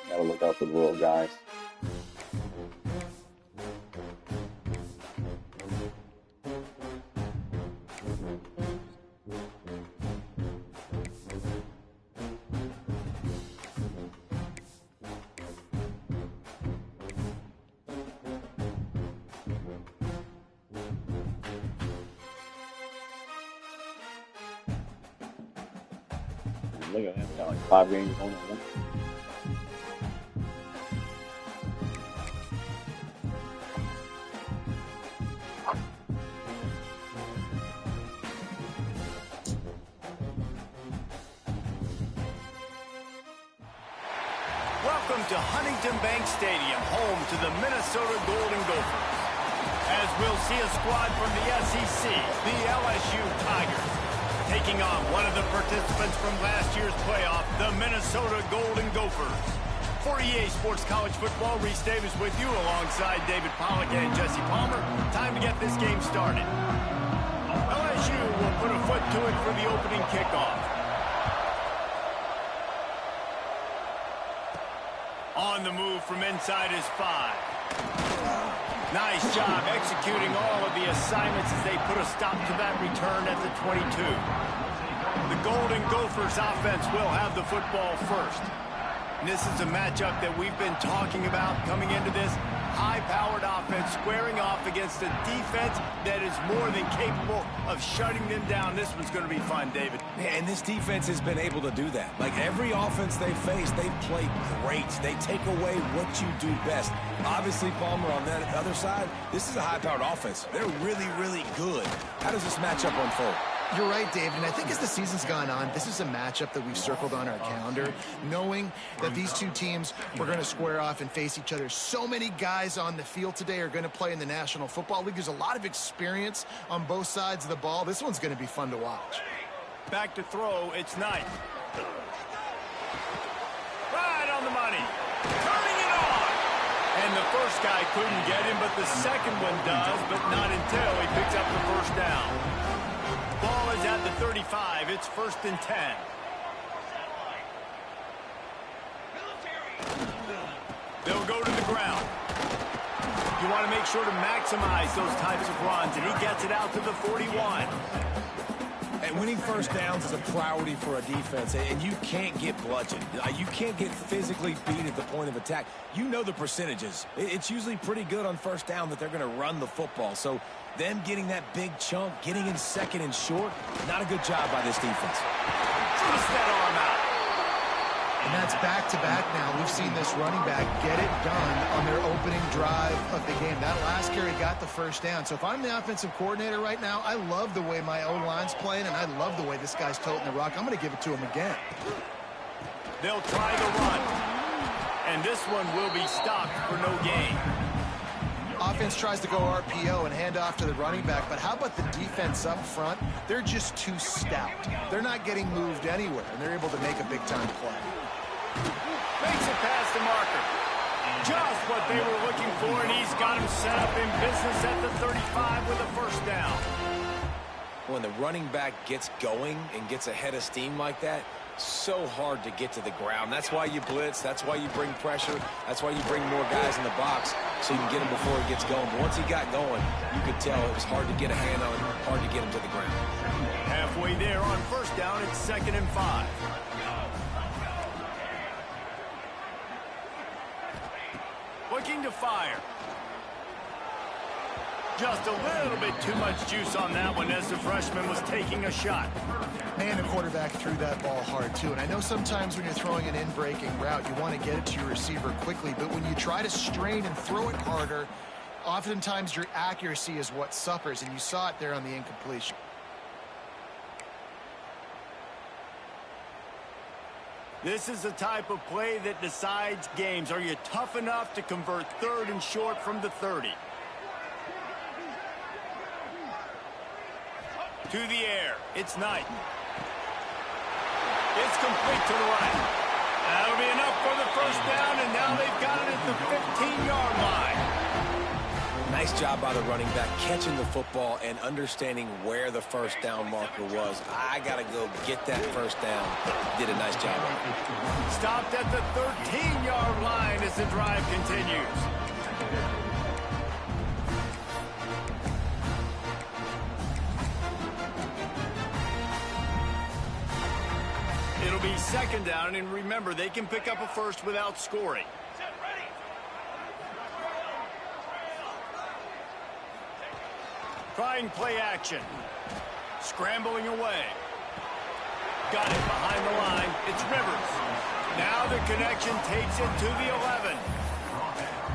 Gotta look out for the little guys. Look at him, got like 5 games on him. Welcome to Huntington Bank Stadium, home to the Minnesota Golden Gophers. As we'll see a squad from the SEC, the LSU Tigers, taking on one of the participants from last year's playoff, the Minnesota Golden Gophers. For EA Sports College Football, Reese Davis with you alongside David Pollack and Jesse Palmer. Time to get this game started. LSU will put a foot to it for the opening kickoff. On the move from inside is 5. Nice job executing all of the assignments as they put a stop to that return at the 22. The Golden Gophers offense will have the football first. And this is a matchup that we've been talking about coming into this. High-powered offense squaring off against a defense that is more than capable of shutting them down. This one's going to be fun, David. And this defense has been able to do that. Like every offense they face, they've played great. They take away what you do best. Obviously, Palmer, on that other side, this is a high-powered offense. They're really, really good. How does this matchup unfold? You're right, Dave, and I think as the season's gone on, this is a matchup that we've circled on our calendar, knowing that these two teams were going to square off and face each other. So many guys on the field today are going to play in the National Football League. There's a lot of experience on both sides of the ball. This one's going to be fun to watch. Back to throw, it's Knight. Right on the money. Turning it on. And the first guy couldn't get him, but the second one does, but not until he picks up the first down. Ball is at the 35. It's 1st and 10. They'll go to the ground. You want to make sure to maximize those types of runs, and he gets it out to the 41. And winning first downs is a priority for a defense, and you can't get bludgeoned. You can't get physically beat at the point of attack. You know the percentages. It's usually pretty good on first down that they're going to run the football. So them getting that big chunk, getting in second and short, not a good job by this defense. Twist that arm out. And that's back-to-back now. We've seen this running back get it done on their opening drive of the game. That last carry got the first down. So if I'm the offensive coordinator right now, I love the way my O-line's playing, and I love the way this guy's toting the rock. I'm going to give it to him again. They'll try the run. And this one will be stopped for no gain. Offense tries to go RPO and hand off to the running back, but how about the defense up front? They're just too stout. They're not getting moved anywhere, and they're able to make a big-time play. Makes it past the marker. Just what they were looking for, and he's got him set up in business at the 35 with a first down. When the running back gets going and gets ahead of steam like that, so hard to get to the ground. That's why you blitz. That's why you bring pressure. That's why you bring more guys in the box so you can get him before he gets going. But once he got going, you could tell it was hard to get a hand on him, hard to get him to the ground. Halfway there on first down, it's 2nd and 5. Looking to fire. Just a little bit too much juice on that one as the freshman was taking a shot. Man, the quarterback threw that ball hard, too. And I know sometimes when you're throwing an in-breaking route, you want to get it to your receiver quickly. But when you try to strain and throw it harder oftentimes your accuracy is what suffers, and you saw it there on the incompletion. This is the type of play that decides games. Are you tough enough to convert 3rd and short from the 30? To the air. It's Knight. It's complete to the right. That'll be enough for the first down, and now they've got it at the 15-yard line. Nice job by the running back, catching the football and understanding where the first down marker was. I got to go get that first down. Did a nice job. Stopped at the 13-yard line as the drive continues. It'll be 2nd down, and remember, they can pick up a first without scoring. Trying play action. Scrambling away. Got it behind the line. It's Rivers. Now the connection takes it to the 11.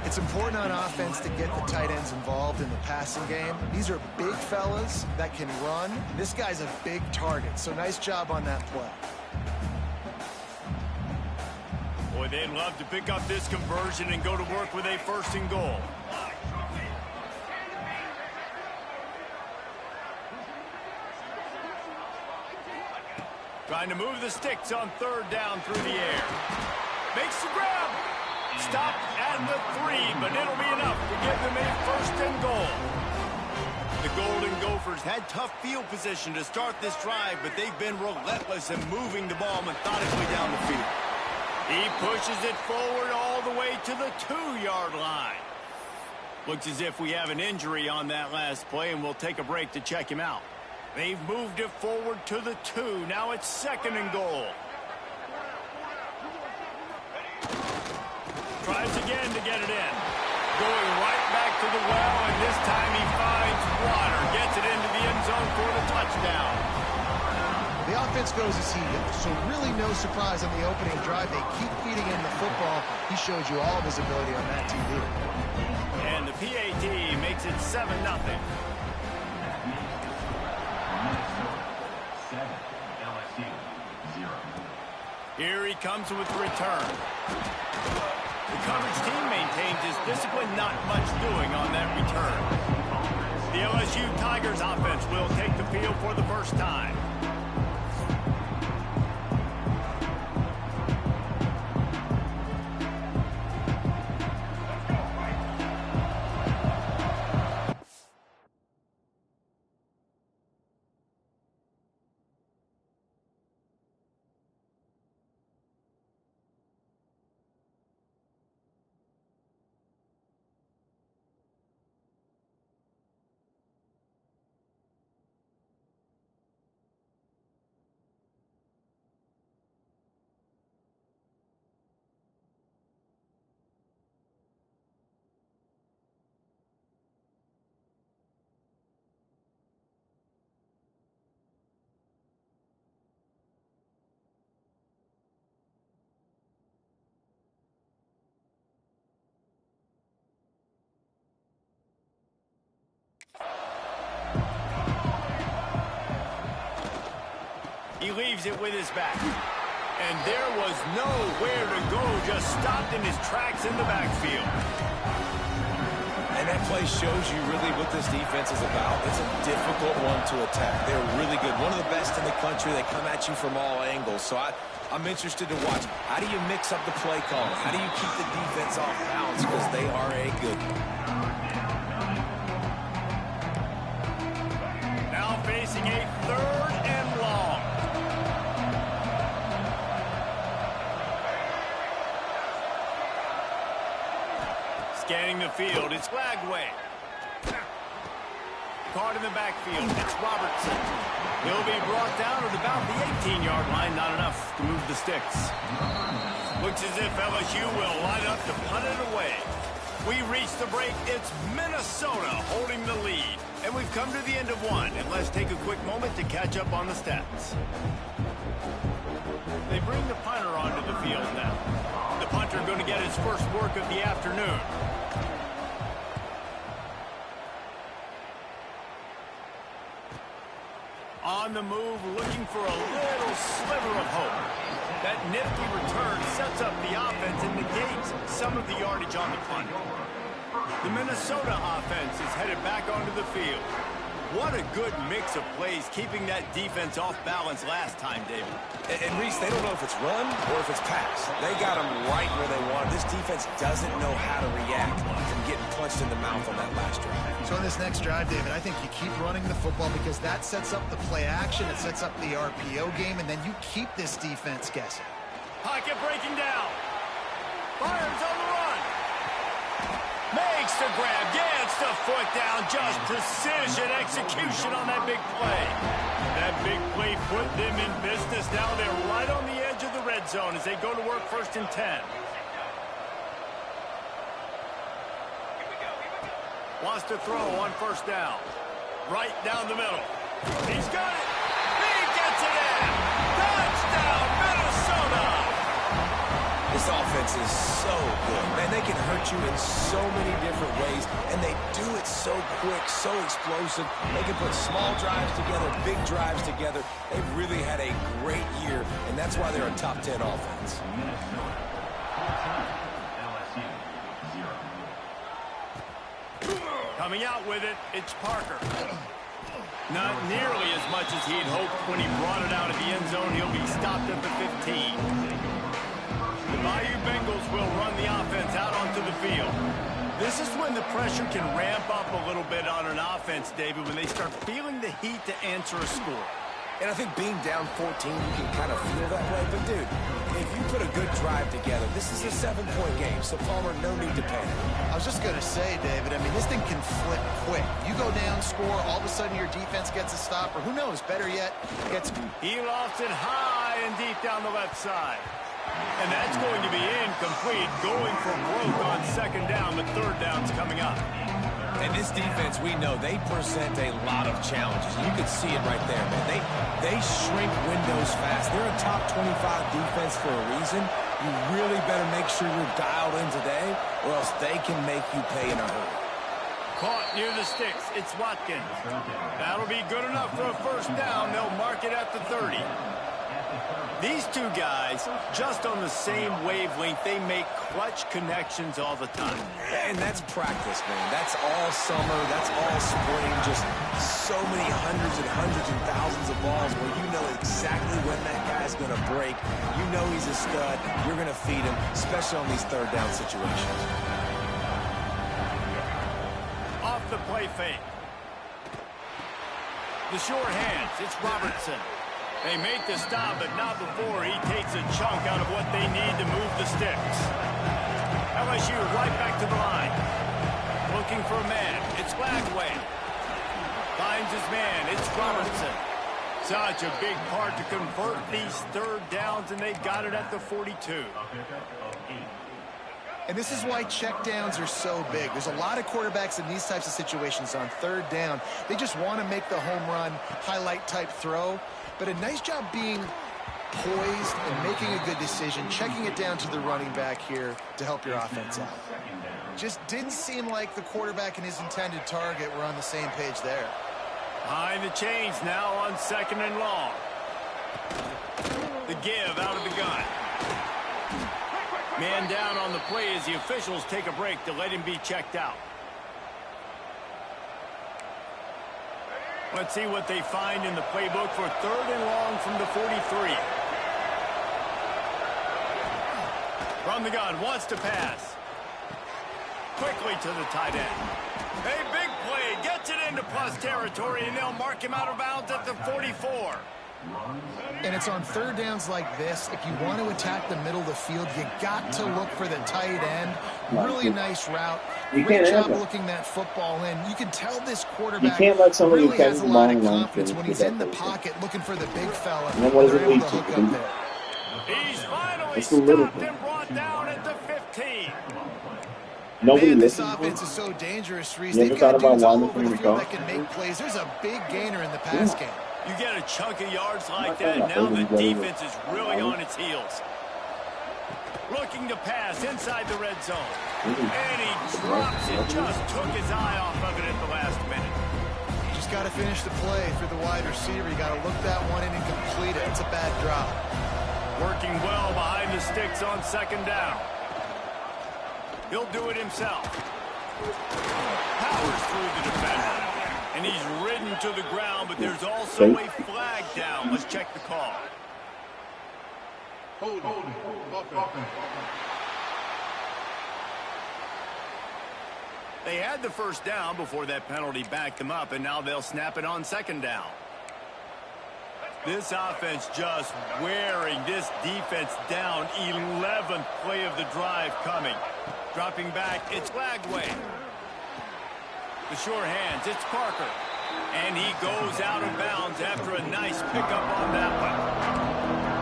It's important on offense to get the tight ends involved in the passing game. These are big fellas that can run. This guy's a big target, so nice job on that play. Boy, they'd love to pick up this conversion and go to work with a 1st and goal. Trying to move the sticks on 3rd down through the air. Makes the grab. Stopped at the 3, but it'll be enough to give them a 1st and goal. The Golden Gophers had tough field position to start this drive, but they've been relentless in moving the ball methodically down the field. He pushes it forward all the way to the 2-yard line. Looks as if we have an injury on that last play, and we'll take a break to check him out. They've moved it forward to the 2. Now it's 2nd and goal. Tries again to get it in. Going right back to the well, and this time he finds water. Gets it into the end zone for the touchdown. The offense goes as he goes, so really no surprise on the opening drive. They keep feeding him the football. He showed you all of his ability on that TV. And the PAT makes it 7-0. Here he comes with the return. The coverage team maintains his discipline, not much doing on that return. The LSU Tigers offense will take the field for the first time. He leaves it with his back. And there was nowhere to go, just stopped in his tracks in the backfield. And that play shows you really what this defense is about. It's a difficult one to attack. They're really good. One of the best in the country. They come at you from all angles. So I'm interested to watch. How do you mix up the play call? How do you keep the defense off balance? Because they are a good one. Now facing a 3rd and long. Scanning the field, it's Lagway. Caught in the backfield, it's Robertson. He'll be brought down at about the 18-yard line, not enough to move the sticks. Looks as if LSU will line up to punt it away. We reach the break, it's Minnesota holding the lead. And we've come to the end of one, and let's take a quick moment to catch up on the stats. They bring the punter onto the field now. The punter going to get his first work of the afternoon. On the move, looking for a little sliver of hope. That nifty return sets up the offense and negates some of the yardage on the punt. The Minnesota offense is headed back onto the field. What a good mix of plays, keeping that defense off balance last time, David. And Reese, they don't know if it's run or if it's pass. They got them right where they want. This defense doesn't know how to react from getting punched in the mouth on that last drive. So in this next drive, David, I think you keep running the football because that sets up the play action, it sets up the RPO game, and then you keep this defense guessing. Pocket breaking down. Fires on the run. Makes the grab, gets the foot down, just precision execution on that big play. That big play put them in business. Now they're right on the edge of the red zone as they go to work 1st and 10. Wants to throw on 1st down. Right down the middle. He's got it. He gets it in. Touchdown, Minnesota. This offense is so good. Man, they can hurt you in so many different ways, and they do it so quick, so explosive. They can put small drives together, big drives together. They've really had a great year, and that's why they're a top 10 offense. Coming out with it, it's Parker. Not nearly as much as he'd hoped when he brought it out of the end zone. He'll be stopped at the 15. The Bayou Bengals will run the offense out onto the field. This is when the pressure can ramp up a little bit on an offense, David, when they start feeling the heat to answer a score. And I think being down 14, you can kind of feel that way. But, dude, if you put a good drive together, this is a 7-point game. So, Palmer, no need to panic. I was just going to say, David, I mean, this thing can flip quick. You go down, score, all of a sudden your defense gets a stop, or who knows, better yet, gets... He lost it high and deep down the left side. And that's going to be incomplete, going for broke on 2nd down, but 3rd down's coming up. And this defense, we know, they present a lot of challenges. You can see it right there, man. They shrink windows fast. They're a top 25 defense for a reason. You really better make sure you're dialed in today, or else they can make you pay in a hurry. Caught near the sticks. It's Watkins. That'll be good enough for a 1st down. They'll mark it at the 30. These two guys, just on the same wavelength, they make clutch connections all the time. And that's practice, man. That's all summer. That's all spring. Just so many hundreds and thousands of balls where you know exactly when that guy's going to break. You know he's a stud. You're going to feed him, especially on these 3rd down situations. Off the play fake. The short hands. It's Robertson. They make the stop, but not before he takes a chunk out of what they need to move the sticks. LSU right back to the line. Looking for a man. It's Gladway. Finds his man. It's Robertson. Such a big part to convert these 3rd downs, and they got it at the 42. And this is why checkdowns are so big. There's a lot of quarterbacks in these types of situations on 3rd down. They just want to make the home run, highlight-type throw. But a nice job being poised and making a good decision, checking it down to the running back here to help your offense out. Just didn't seem like the quarterback and his intended target were on the same page there. Behind the chains now on 2nd and long. The give out of the gun. Man down on the play as the officials take a break to let him be checked out. Let's see what they find in the playbook for 3rd and long from the 43. From the gun, wants to pass. Quickly to the tight end. A big play, gets it into plus territory, and they'll mark him out of bounds at the 44. And it's on 3rd downs like this. If you want to attack the middle of the field, you got to look for the tight end. Really nice route. Great job looking that football in. You can tell this quarterback really has a lot of confidence when he's in the pocket looking for the big fella. They're able to hook up there. He's finally stopped and brought down at the 15. Man, this offense is so dangerous, Reese. They've got dudes all over the field that can make plays. There's a big gainer in the pass game. You get a chunk of yards like that, now the defense is really on its heels. Looking to pass inside the red zone. And he drops it, just took his eye off of it at the last minute. Just got to finish the play for the wide receiver. You got to look that one in and complete it. It's a bad drop. Working well behind the sticks on second down. He'll do it himself. Powers through the defender. And he's ridden to the ground, but there's also a flag down. Let's check the call. Hold. They had the first down before that penalty backed them up, and now they'll snap it on second down. This offense just wearing this defense down. 11th play of the drive coming. Dropping back, it's Lagway. The sure hands, it's Parker. And he goes out of bounds after a nice pickup on that one.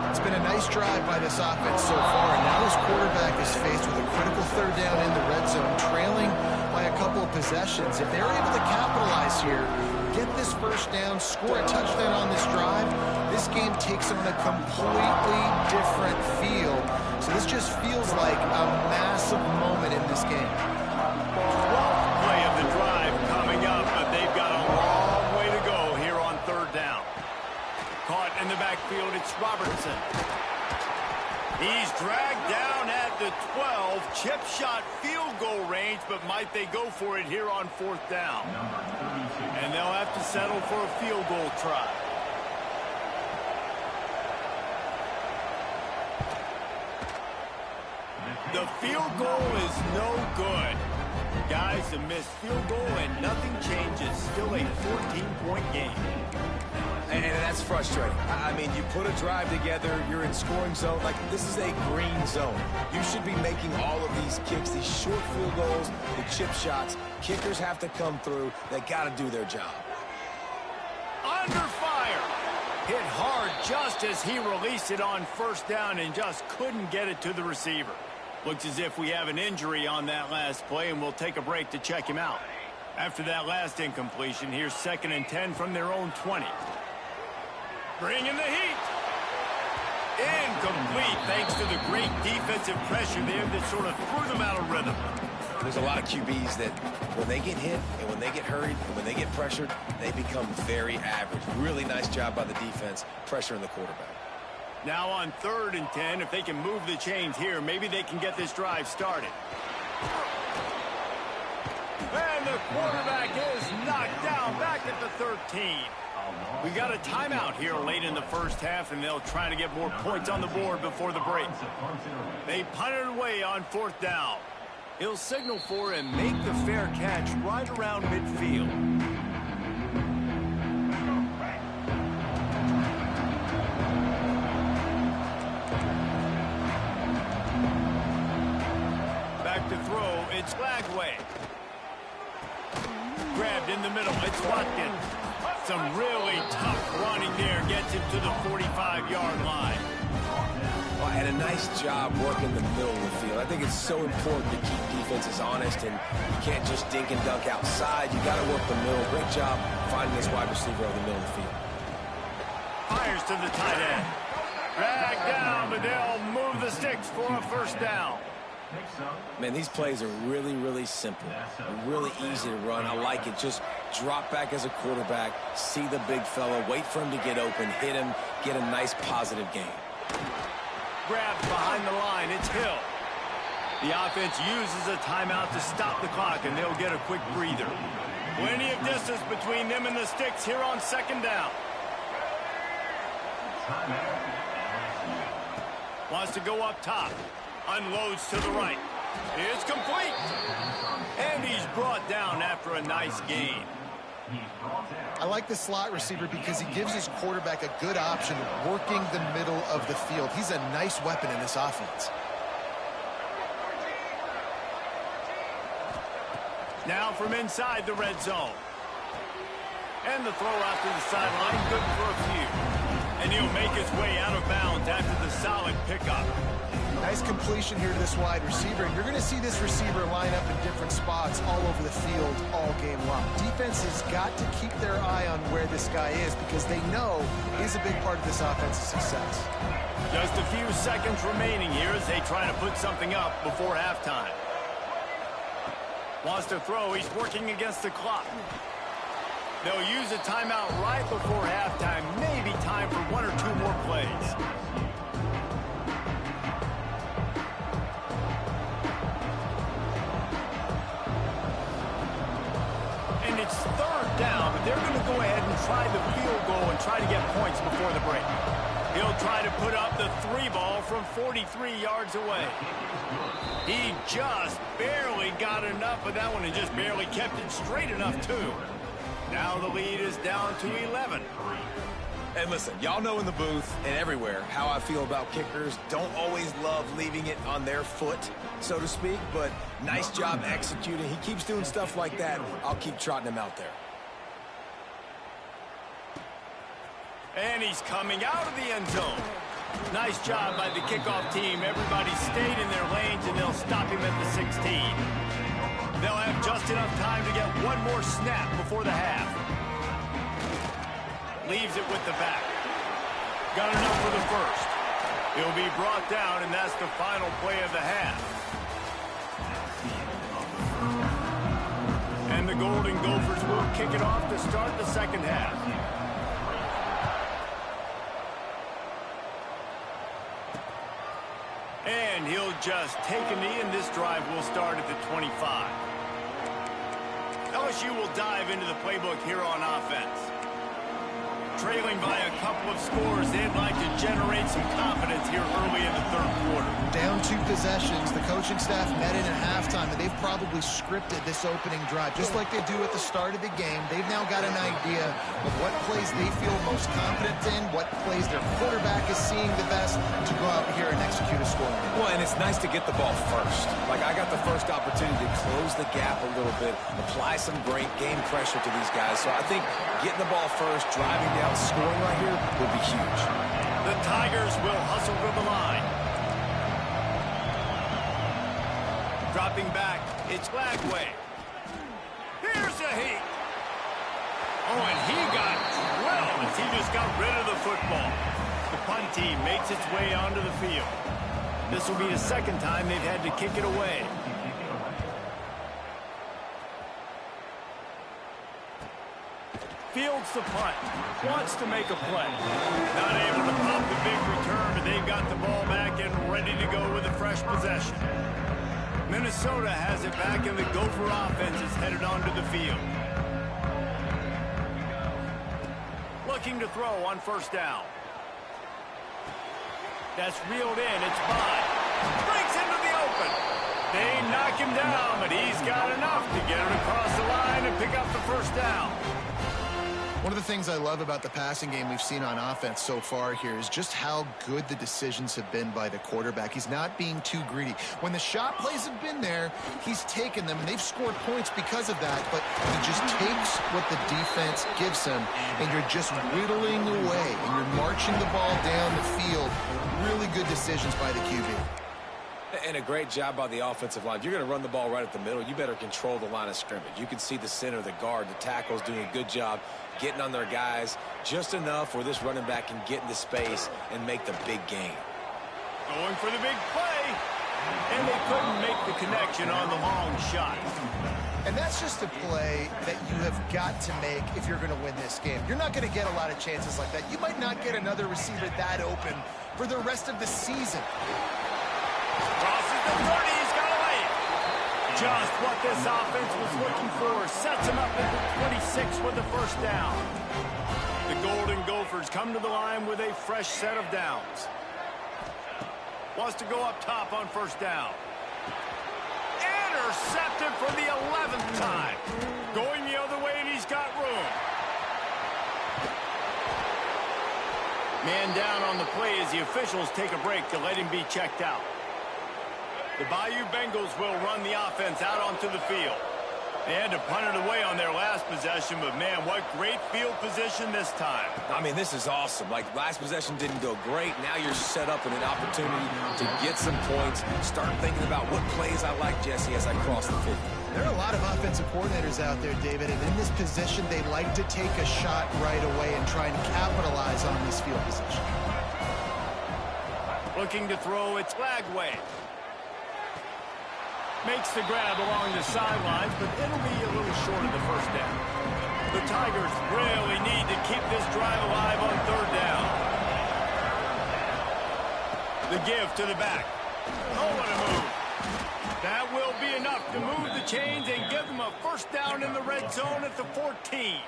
It's been a nice drive by this offense so far, and now his quarterback is faced with a critical third down in the red zone, trailing by a couple of possessions. If they're able to capitalize here, get this first down, score a touchdown on this drive, this game takes on a completely different feel. So this just feels like a massive moment in this game. 12th play of the drive coming up, but they've got a long way to go here on third down. Caught in the backfield, it's Robertson. He's dragged down at the 12, chip shot field goal range, but might they go for it here on fourth down? And they'll have to settle for a field goal try. The field goal is no good. Guys, a missed field goal and nothing changes. Still a 14-point game. And that's frustrating. I mean, you put a drive together, you're in scoring zone. Like, this is a green zone. You should be making all of these kicks, these short field goals, the chip shots. Kickers have to come through. They got to do their job. Under fire. Hit hard just as he released it on first down and just couldn't get it to the receiver. Looks as if we have an injury on that last play, and we'll take a break to check him out. After that last incompletion, here's 2nd and 10 from their own 20. Bringing the heat. Incomplete, thanks to the great defensive pressure there that sort of threw them out of rhythm. There's a lot of QBs that when they get hit and when they get hurried and when they get pressured, they become very average. Really nice job by the defense, pressuring the quarterback. Now on 3rd and 10, if they can move the chains here, maybe they can get this drive started. And the quarterback is knocked down back at the 13. We got a timeout here late in the first half, and they'll try to get more points on the board before the break. They punt it away on 4th down. He'll signal for and make the fair catch right around midfield. Back to throw, it's Lagway. Grabbed in the middle, it's Watkins. Some really tough running there, gets him to the 45-yard line. Well, and a nice job working the middle of the field. I think it's so important to keep defenses honest, and you can't just dink and dunk outside. You got to work the middle. Great job finding this wide receiver over the middle of the field. Fires to the tight end. Dragged down, but they'll move the sticks for a first down. Man, these plays are really, really simple. Really easy to run. I like it. Just drop back as a quarterback, see the big fella, wait for him to get open, hit him, get a nice positive gain. Grabbed behind the line, it's Hill. The offense uses a timeout to stop the clock, and they'll get a quick breather. Plenty of distance between them and the sticks here on 2nd down. Wants to go up top. Unloads to the right. It's complete. And he's brought down after a nice gain. I like the slot receiver because he gives his quarterback a good option working the middle of the field. He's a nice weapon in this offense. Now from inside the red zone. And the throw out to the sideline, good for a few. And he'll make his way out of bounds after the solid pickup. Nice completion here to this wide receiver. And you're going to see this receiver line up in different spots all over the field all game long. Defense has got to keep their eye on where this guy is because they know he's a big part of this offense's success. Just a few seconds remaining here as they try to put something up before halftime. Wants to throw. He's working against the clock. They'll use a timeout right before halftime. Maybe time for 1 or 2 more plays. And it's 3rd down, but they're going to go ahead and try the field goal and try to get points before the break. He'll try to put up the 3 ball from 43 yards away. He just barely got enough of that one and just barely kept it straight enough, too. Now the lead is down to 11. And listen, y'all know in the booth and everywhere how I feel about kickers. Don't always love leaving it on their foot, so to speak, but nice job executing. He keeps doing stuff like that. I'll keep trotting him out there. And he's coming out of the end zone. Nice job by the kickoff team. Everybody stayed in their lanes, and they'll stop him at the 16. They'll have just enough time to get one more snap before the half. Leaves it with the back. Got enough for the first. He'll be brought down, and that's the final play of the half. And the Golden Gophers will kick it off to start the second half. And he'll just take a knee, and this drive will start at the 25. LSU will dive into the playbook here on offense. Trailing by a couple of scores, they'd like to generate some confidence here early in the 3rd quarter. Down 2 possessions, the coaching staff met in at halftime, and they've probably scripted this opening drive. Just like they do at the start of the game, they've now got an idea of what plays they feel most confident in, what plays their quarterback is seeing the best to go out here and execute a scoring. Well, and it's nice to get the ball first. Like, I got the first opportunity to close the gap a little bit, apply some great game pressure to these guys. So I think getting the ball first, driving down, scoring right here will be huge. The Tigers will hustle to the line. Dropping back, it's Lagway. Here's a heat. Oh, and he got drilled as he just got rid of the football. The punt team makes its way onto the field. This will be the 2nd time they've had to kick it away. Fields the punt. Wants to make a play. Not able to pop the big return, but they've got the ball back and ready to go with a fresh possession. Minnesota has it back, and the Gopher offense is headed onto the field. Looking to throw on 1st down. That's reeled in. It's by. Breaks into the open. They knock him down, but he's got enough to get it across the line and pick up the 1st down. One of the things I love about the passing game we've seen on offense so far here is just how good the decisions have been by the quarterback. He's not being too greedy. When the shot plays have been there, he's taken them, and they've scored points because of that, but he just takes what the defense gives him, and you're just whittling away, and you're marching the ball down the field. Really good decisions by the QB. And a great job by the offensive line. If you're going to run the ball right at the middle, you better control the line of scrimmage. You can see the center, the guard, the tackles doing a good job getting on their guys just enough where this running back can get into space and make the big game. Going for the big play, and they couldn't make the connection on the long shot. And that's just a play that you have got to make if you're going to win this game. You're not going to get a lot of chances like that. You might not get another receiver that open for the rest of the season. Crosses the 30, he's got away. Just what this offense was looking for. Sets him up at the 26 with the 1st down. The Golden Gophers come to the line with a fresh set of downs. Wants to go up top on 1st down. Intercepted for the 11th time. Going the other way, and he's got room. Man down on the play as the officials take a break to let him be checked out. The Bayou Bengals will run the offense out onto the field. They had to punt it away on their last possession, but man, what great field position this time. I mean, this is awesome. Like, last possession didn't go great. Now you're set up in an opportunity to get some points. Start thinking about what plays I like, Jesse, as I cross the field. There are a lot of offensive coordinators out there, David, and in this position, they like to take a shot right away and try and capitalize on this field position. Looking to throw, it's Lagway. Makes the grab along the sidelines, but it'll be a little short of the 1st down. The Tigers really need to keep this drive alive on third down. The give to the back. Oh, what a move. That will be enough to move the chains and give them a first down in the red zone at the 14.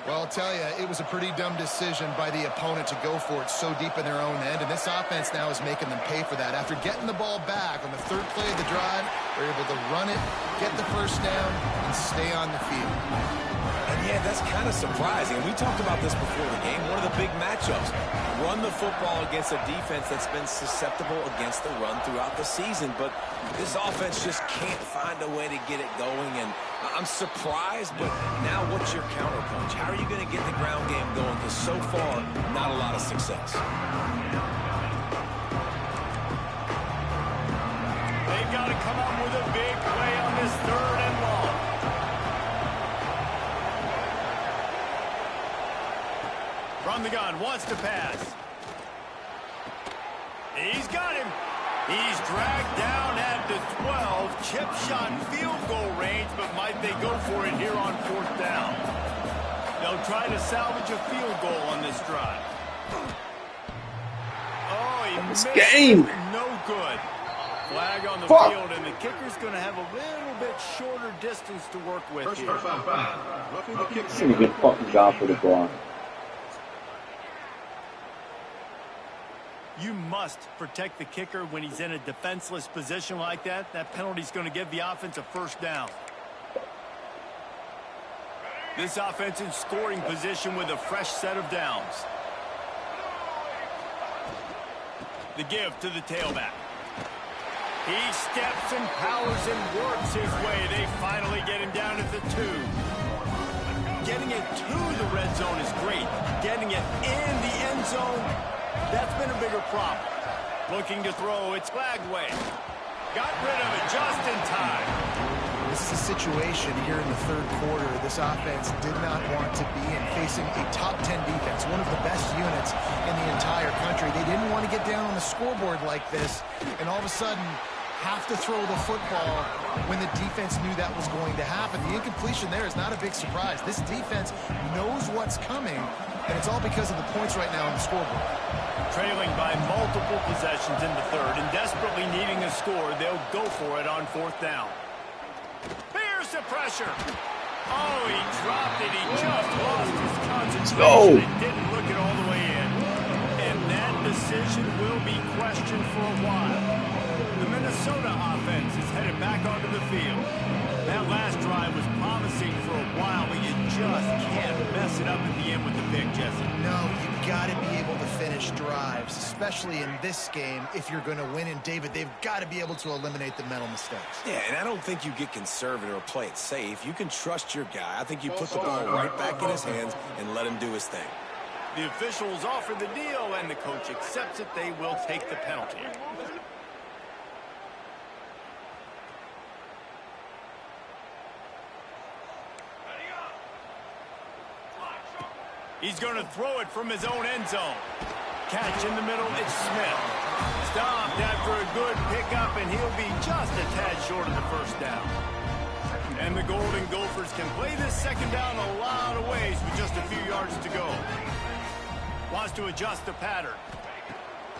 Well, I'll tell you, it was a pretty dumb decision by the opponent to go for it so deep in their own end, and this offense now is making them pay for that. After getting the ball back on the third play of the drive, they're able to run it, get the first down, and stay on the field. And yeah, that's kind of surprising. And we talked about this before the game. One of the big matchups. Run the football against a defense that's been susceptible against the run throughout the season. But this offense just can't find a way to get it going. And I'm surprised, but now what's your counterpunch? How are you going to get the ground game going? Because so far, not a lot of success. They've got to come up with a big play on this third and long. From the gun, wants to pass. He's got him. He's dragged down at the 12. Chip shot field goal range, but might they go for it here on fourth down? They'll try to salvage a field goal on this drive. Oh, he missed it. No good. Flag on the field, and the kicker's going to have a little bit shorter distance to work with here. It's a good fucking job for the block. You must protect the kicker when he's in a defenseless position like that. That penalty's going to give the offense a first down. This offense in scoring position with a fresh set of downs. The give to the tailback. He steps and powers and works his way. They finally get him down at the 2. Getting it to the red zone is great. Getting it in the end zone, that's been a bigger problem. Looking to throw, it's Flagway. Got rid of it just in time. This is a situation here in the third quarter this offense did not want to be in, facing a top 10 defense, one of the best units in the entire country. They didn't want to get down on the scoreboard like this, and all of a sudden have to throw the football when the defense knew that was going to happen. The incompletion there is not a big surprise. This defense knows what's coming, and it's all because of the points right now on the scoreboard. Trailing by multiple possessions in the third and desperately needing a score, they'll go for it on fourth down. Here's the pressure. Oh, he dropped it. He just lost his concentration and didn't look it all the way in. And that decision will be questioned for a while. The Minnesota offense is headed back onto the field. That last drive was promising for a while, but you just can't mess it up at the end with the pick, Jesse. No, you've got to be able to finish drives, especially in this game. If you're going to win, and David, they've got to be able to eliminate the mental mistakes. Yeah, and I don't think you get conservative or play it safe. You can trust your guy. I think you put the ball right back in his hands and let him do his thing. The officials offer the deal, and the coach accepts it. They will take the penalty. He's going to throw it from his own end zone. Catch in the middle, it's Smith. Stopped after a good pickup, and he'll be just a tad short of the first down. And the Golden Gophers can play this second down a lot of ways with just a few yards to go. Wants to adjust the pattern.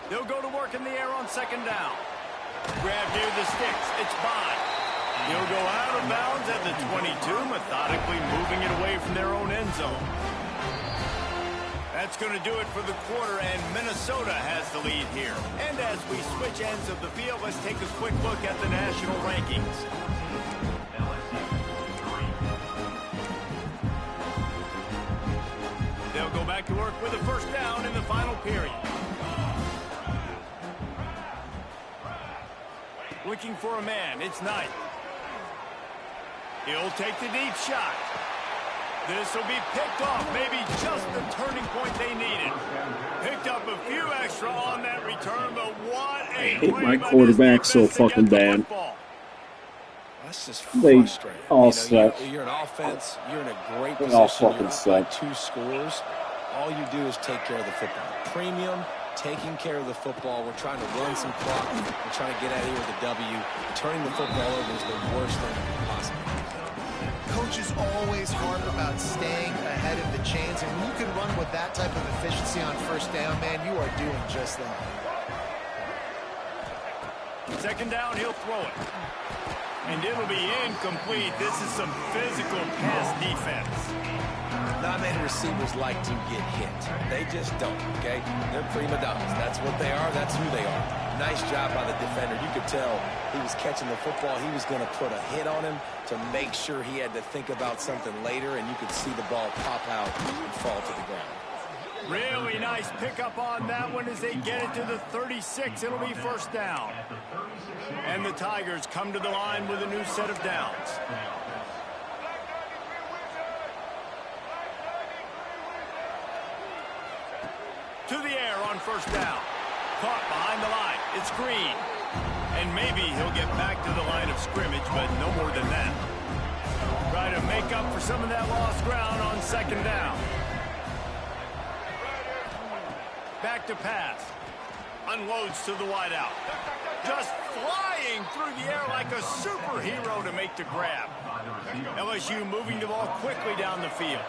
They'll go to work in the air on second down. Grab near the sticks, it's Bond. He'll go out of bounds at the 22, methodically moving it away from their own end zone. That's going to do it for the quarter, and Minnesota has the lead here. And as we switch ends of the field, let's take a quick look at the national rankings. They'll go back to work with a first down in the final period. Looking for a man, it's Knight. He'll take the deep shot. This will be picked off, maybe just the turning point they needed. Picked up a few extra on that return, but what a I hate my quarterback so fucking bad. That's just They frustrating. all suck. You're an offense. You're in a great They position. all fucking You're up by suck. 2 scores. All you do is take care of the football. Premium, taking care of the football. We're trying to run some clock. We're trying to get out of here with a W. Turning the football over is the worst thing possible. Coaches always harp about about staying ahead of the chains, and when you can run with that type of efficiency on first down, man, you are doing just that. Second down, he'll throw it. And it'll be incomplete. This is some physical pass defense. Not many receivers like to get hit. They just don't, okay? They're prima donnas. That's what they are. That's who they are. Nice job by the defender. You could tell he was catching the football. He was going to put a hit on him to make sure he had to think about something later, and you could see the ball pop out and fall to the ground. Really nice pickup on that one as they get it to the 36. It'll be first down. And the Tigers come to the line with a new set of downs. To the air on first down. Caught behind the line. It's Green. And maybe he'll get back to the line of scrimmage, but no more than that. Try to make up for some of that lost ground on second down. Back to pass. Unloads to the wideout. Just flying through the air like a superhero to make the grab. LSU moving the ball quickly down the field.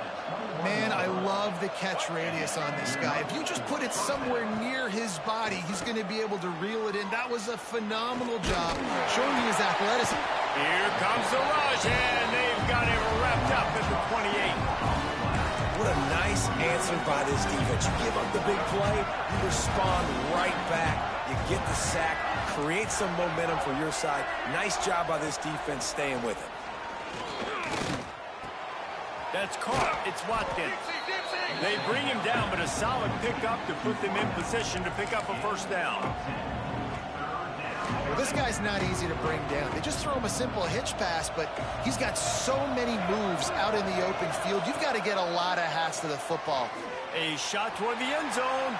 Man, I love the catch radius on this guy. If you just put it somewhere near his body, he's going to be able to reel it in. That was a phenomenal job showing you his athleticism. Here comes the rush, and they've got him wrapped up at the 28. What a nice answer by this defense. You give up the big play, you respond right back. You get the sack, create some momentum for your side. Nice job by this defense staying with it. That's caught. It's Watkins. They bring him down, but a solid pickup to put them in position to pick up a first down. Well, this guy's not easy to bring down. They just throw him a simple hitch pass, but he's got so many moves out in the open field. You've got to get a lot of hats to the football. A shot toward the end zone.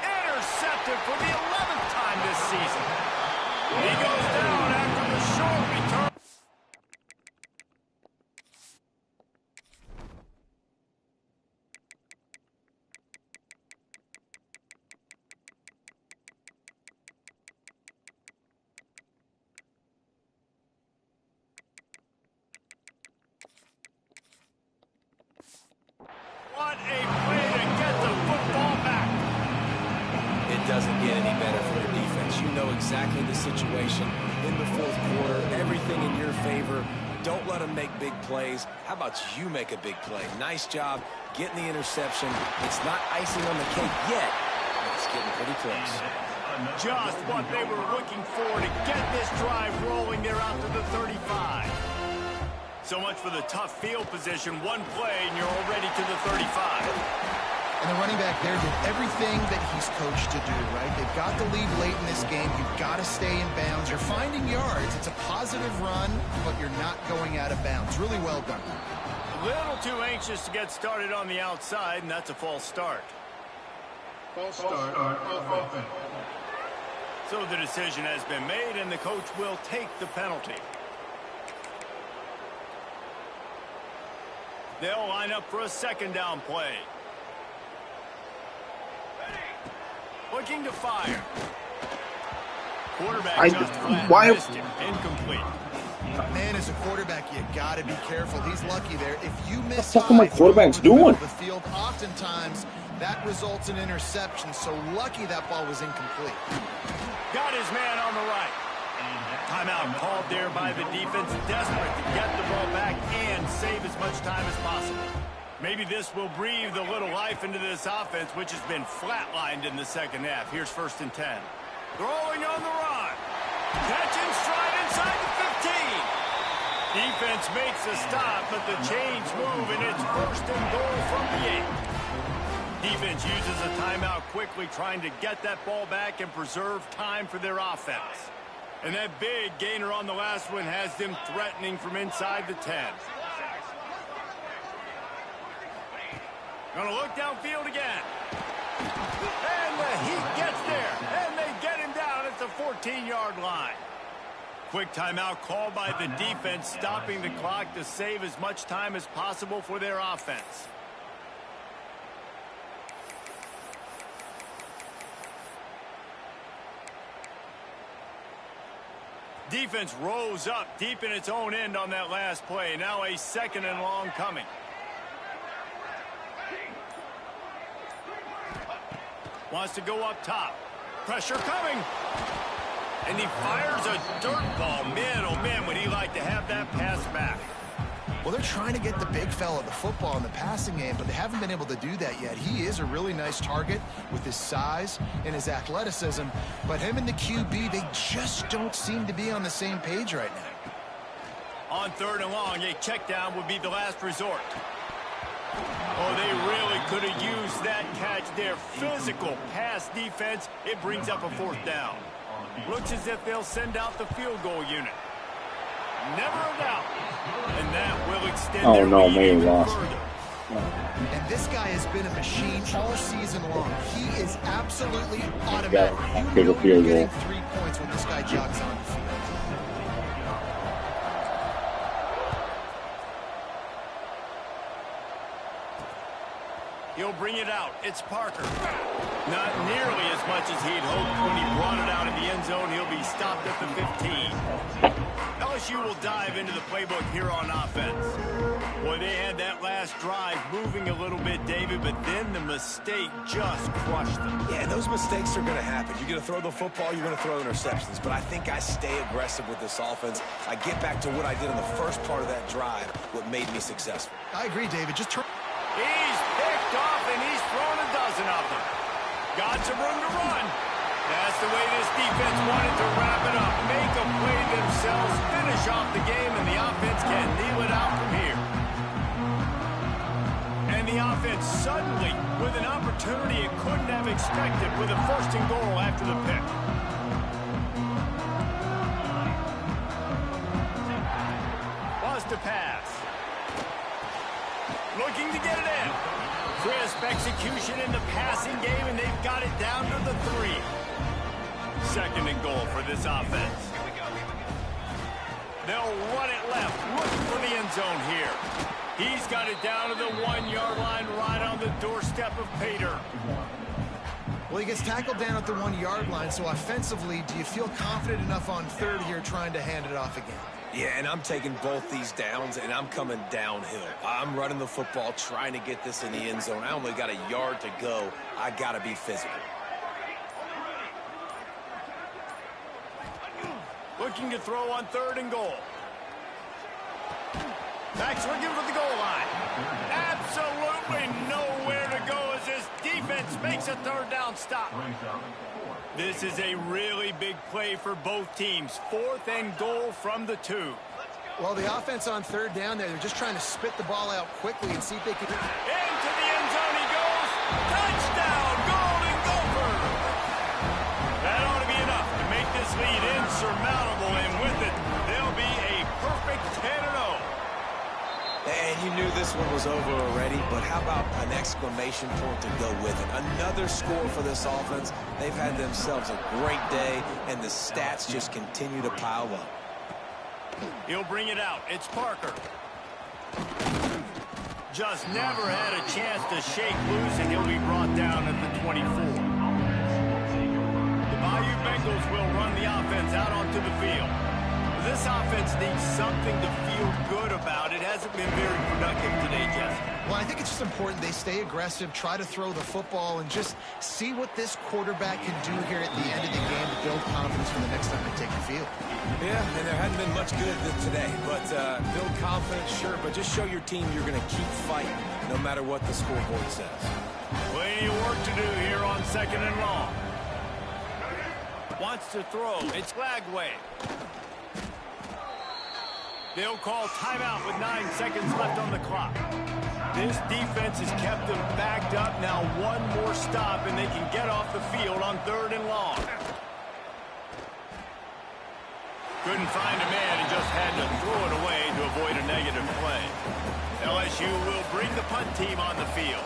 Intercepted for the 11th time this season. He goes down after the short return. What a play to get the football back. It doesn't get any better for your defense. You know exactly the situation in the fourth quarter. Everything in your favor. Don't let them make big plays. How about you make a big play? Nice job getting the interception. It's not icing on the cake yet, but it's getting pretty close. Just what they were looking for to get this drive rolling. They're out to the 35. So much for the tough field position. One play, and you're already to the 35. And the running back there did everything that he's coached to do, right? They've got the lead late in this game. You've got to stay in bounds. You're finding yards. It's a positive run, but you're not going out of bounds. Really well done. A little too anxious to get started on the outside, and that's a false start. False start. Offense. So the decision has been made, and the coach will take the penalty. They'll line up for a second down play. Looking to fire. Quarterback just flat. Missed him. Incomplete. Man, as a quarterback, you got to be careful. He's lucky there. If you miss What the fuck are my quarterbacks doing? the field, oftentimes that results in interception. So lucky that ball was incomplete. Got his man on the right. Timeout called there by the defense, desperate to get the ball back and save as much time as possible. Maybe this will breathe a little life into this offense, which has been flatlined in the second half. Here's 1st and 10. Throwing on the run. Catching stride inside the 15. Defense makes a stop, but the chains move, and it's 1st and goal from the 8. Defense uses a timeout quickly, trying to get that ball back and preserve time for their offense. And that big gainer on the last one has them threatening from inside the 10. Gonna look downfield again. And the Heat gets there. And they get him down at the 14-yard line. Quick timeout called by the defense, stopping the clock to save as much time as possible for their offense. Defense rose up deep in its own end on that last play. Now a 2nd and long coming. Wants to go up top. Pressure coming. And he fires a dirt ball. Man, oh man, would he like to have that pass back. Well, they're trying to get the big fella the football in the passing game, but they haven't been able to do that yet. He is a really nice target with his size and his athleticism, but him and the QB, they just don't seem to be on the same page right now. On 3rd and long, a check down would be the last resort. Oh, they really could have used that catch there. Physical pass defense. It brings up a 4th down. Looks as if they'll send out the field goal unit. Never a doubt. And that will extend their lead even further. And this guy has been a machine all season long. He is absolutely automatic. You know you're getting 3 points when this guy jogs on the field. He'll bring it out. It's Parker. Not nearly as much as he'd hoped when he brought it out in the end zone. He'll be stopped at the 15. LSU will dive into the playbook here on offense. Boy, they had that last drive moving a little bit, David, but then the mistake just crushed them. Yeah, and those mistakes are going to happen. You're going to throw the football, you're going to throw interceptions. But I think I stay aggressive with this offense. I get back to what I did in the first part of that drive, what made me successful. I agree, David. Just turn. He's picked off, and he's thrown a dozen of them. Got some room to run. That's the way this defense wanted to wrap it up. Make a play themselves, finish off the game, and the offense can kneel it out from here. And the offense suddenly, with an opportunity it couldn't have expected, with a 1st and goal after the pick. Was to pass. Looking to get it in. Crisp execution in the passing game, and they've got it down to the 3. 2nd and goal for this offense. They'll run it left, looking for the end zone here. He's got it down to the 1-yard line, right on the doorstep of Pater. Well, he gets tackled down at the 1-yard line, so offensively, do you feel confident enough on 3rd here trying to hand it off again? Yeah, and I'm taking both these downs, and I'm coming downhill. I'm running the football, trying to get this in the end zone. I only got a yard to go. I got to be physical. Looking to throw on 3rd and goal. Backs looking for the goal line. Absolutely nowhere to go as this defense makes a 3rd down stop. This is a really big play for both teams. 4th and goal from the 2. Well, the offense on 3rd down there, they're just trying to spit the ball out quickly and see if they can... Into the end zone he goes. Touchdown, Golden Gopher. That ought to be enough to make this lead insurmountable, and with it, they'll be a perfect 10-0. And you knew this one was over already, but how about an exclamation point to go with it? Another score for this offense. They've had themselves a great day, and the stats just continue to pile up. He'll bring it out. It's Parker. Just never had a chance to shake loose, and he'll be brought down at the 24. The Bayou Bengals will run the offense out onto the field. This offense needs something to feel good about. It hasn't been very productive today, Jeff. Well, I think it's just important they stay aggressive, try to throw the football, and just see what this quarterback can do here at the end of the game to build confidence for the next time they take the field. Yeah, and there hadn't been much good today, but build confidence, sure, but just show your team you're going to keep fighting no matter what the scoreboard says. Plenty of work to do here on 2nd and long. Wants to throw. It's Lagway. They'll call timeout with 9 seconds left on the clock. This defense has kept them backed up. Now one more stop, and they can get off the field on 3rd and long. Couldn't find a man and just had to throw it away to avoid a negative play. LSU will bring the punt team on the field.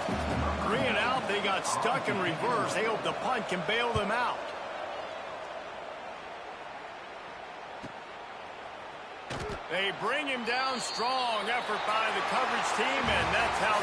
3 and out, they got stuck in reverse. They hope the punt can bail them out. They bring him down. Strong effort by the coverage team, and that's how